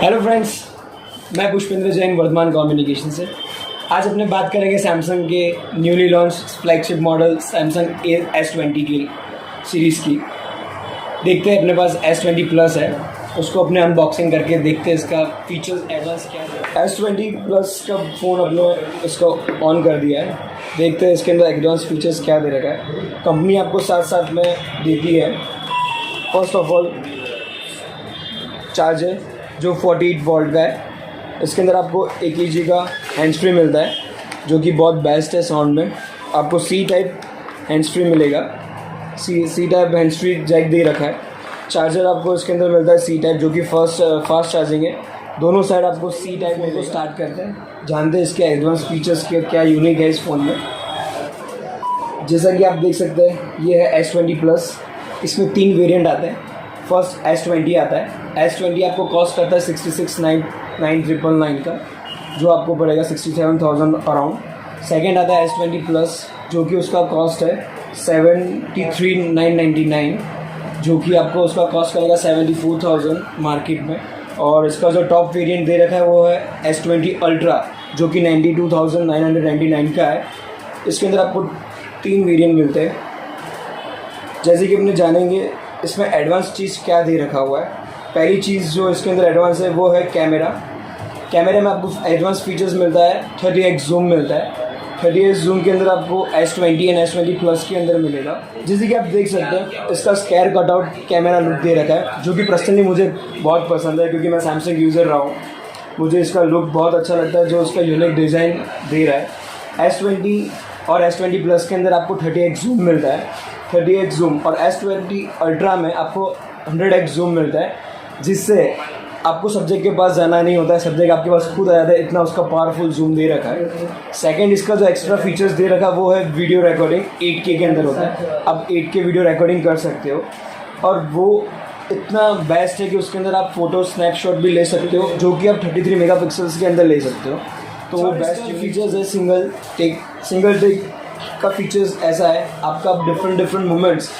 Hello friends, मैं Pushpendra Jain Varthaman communication से। आज अपने बात करेंगे सैमसंग के newly launch flagship model Samsung S20 की सीरीज़ की। देखते हैं, अपने पास S20 प्लस है, उसको अपने अनबॉक्सिंग करके देखते हैं इसका फीचर्स एडवांस क्या है। S20 प्लस का फ़ोन अपने इसको ऑन कर दिया है, देखते हैं इसके अंदर एडवांस फीचर्स क्या दे रखा है। कंपनी आपको साथ साथ में देती है फर्स्ट ऑफ ऑल चार्जर जो 48 वोल्ट का है। इसके अंदर आपको 1 kg का हैंड्स फ्री मिलता है जो कि बहुत बेस्ट है साउंड में। आपको सी टाइप हैंड्स फ्री मिलेगा, C type hands free jack दे रखा है। चार्जर आपको इसके अंदर मिलता है सी टाइप जो कि फास्ट चार्जिंग है। दोनों साइड आपको सी टाइप में स्टार्ट करते हैं। जानते हैं इसके एडवांस फीचर्स के क्या यूनिक है इस फ़ोन में। जैसा कि आप देख सकते हैं, ये है S20 प्लस। इसमें 3 वेरिएंट आते हैं। फर्स्ट S20 आता है। S20 आपको कॉस्ट करता है 66,999 का, जो आपको पड़ेगा 67,000 अराउंड। सेकेंड आता है S20 प्लस जो कि उसका कॉस्ट है 73,999, जो कि आपको उसका कॉस्ट करेगा 74,000 मार्केट में। और इसका जो टॉप वेरिएंट दे रखा है वो है S20 अल्ट्रा जो कि 92,999 का है। इसके अंदर आपको 3 वेरिएंट मिलते हैं। जैसे कि अपने जानेंगे इसमें एडवांस चीज़ क्या दे रखा हुआ है। पहली चीज़ जो इसके अंदर एडवांस है वो है कैमरे में आपको एडवांस फीचर्स मिलता है। 30x जूम मिलता है। 30x जूम के अंदर आपको S20 और S20 प्लस के अंदर मिलेगा। जैसे कि आप देख सकते हैं, इसका स्क्वायर कटआउट कैमरा लुक दे रखा है जो कि पर्सनली मुझे बहुत पसंद है, क्योंकि मैं सैमसंग यूज़र रहा हूँ। मुझे इसका लुक बहुत अच्छा लगता है जो इसका यूनिक डिज़ाइन दे रहा है। S20 और S20 प्लस के अंदर आपको 30x जूम मिलता है, 30x जूम। और S20 अल्ट्रा में आपको 100x जूम मिलता है, जिससे आपको सब्जेक्ट के पास जाना नहीं होता है, सब्जेक्ट आपके पास खुद आ जाता है, इतना उसका पावरफुल जूम दे रखा है। सेकंड, इसका जो एक्स्ट्रा फीचर्स दे रखा है वो है वीडियो रिकॉर्डिंग। 8K के अंदर होता है, आप 8K वीडियो रिकॉर्डिंग कर सकते हो। और वो इतना बेस्ट है कि उसके अंदर आप फ़ोटो स्नैपशॉट भी ले सकते हो, जो कि आप 33 मेगापिक्सल्स के अंदर ले सकते हो। तो वो बेस्ट फीचर्स है। सिंगल टेक का फीचर्स ऐसा है, आपका डिफरेंट मोमेंट्स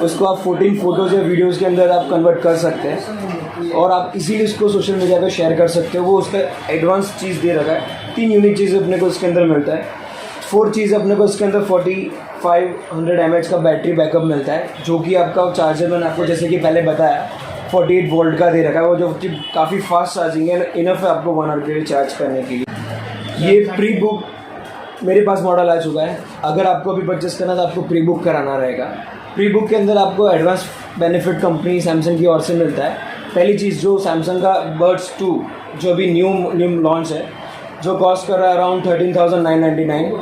उसको आप 14 फोटोज़ या वीडियोज़ के अंदर आप कन्वर्ट कर सकते हैं और आप इजीली उसको सोशल मीडिया पे शेयर कर सकते हो। वो उसका एडवांस चीज़ दे रखा है। 3 यूनिक चीज़ अपने को इसके अंदर मिलता है। 4 चीज़ अपने को इसके अंदर 4500 mAh का बैटरी बैकअप मिलता है, जो कि आपका चार्जर मैंने आपको जैसे कि पहले बताया 48 वोल्ट का दे रखा है, वो जो कि काफ़ी फास्ट चार्जिंग है, इनफ है आपको 1 आवर के लिए चार्ज करने के लिए। ये प्री बुक मेरे पास मॉडल आ चुका है। अगर आपको अभी परचेस करना तो आपको प्री बुक कराना रहेगा। प्री बुक के अंदर आपको एडवांस बेनिफिट कंपनी सैमसंग की ओर से मिलता है। पहली चीज़, जो सैमसंग का बर्ड्स 2 जो अभी न्यू लॉन्च है, जो कॉस्ट कर रहा है अराउंड 13,999,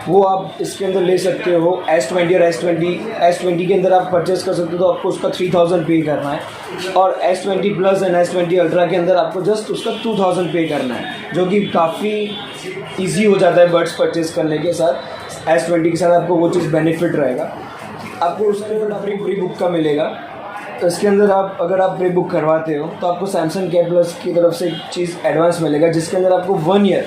वो आप इसके अंदर ले सकते हो। S20 और S20 के अंदर आप परचेस कर सकते हो तो आपको उसका 3,000 पे करना है। और S20 plus and S20 ultra के अंदर आपको जस्ट उसका 2,000 पे करना है, जो कि काफ़ी ईजी हो जाता है बर्ड्स परचेस करने के साथ। S20 के साथ आपको वो चीज़ बेनिफिट रहेगा। आपको उसके अंदर अपनी प्री बुक का मिलेगा। तो इसके अंदर अगर आप प्री बुक करवाते हो तो आपको सैमसंग के प्लस की तरफ से एक चीज़ एडवांस मिलेगा, जिसके अंदर आपको 1 year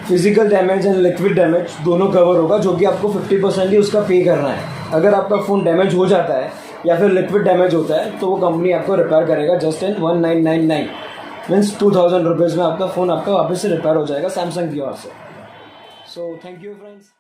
physical damage and liquid damage दोनों कवर होगा, जो कि आपको 50% ही उसका पे करना है। अगर आपका फ़ोन डैमेज हो जाता है या फिर लिक्विड डैमेज होता है तो वो कंपनी आपको रिपेयर करेगा जस्ट इन 1999 मीन्स 2000 रुपीज़ में आपका फ़ोन आपका वापस से रिपेयर हो जाएगा सैमसंग की ओर से। So thank you friends.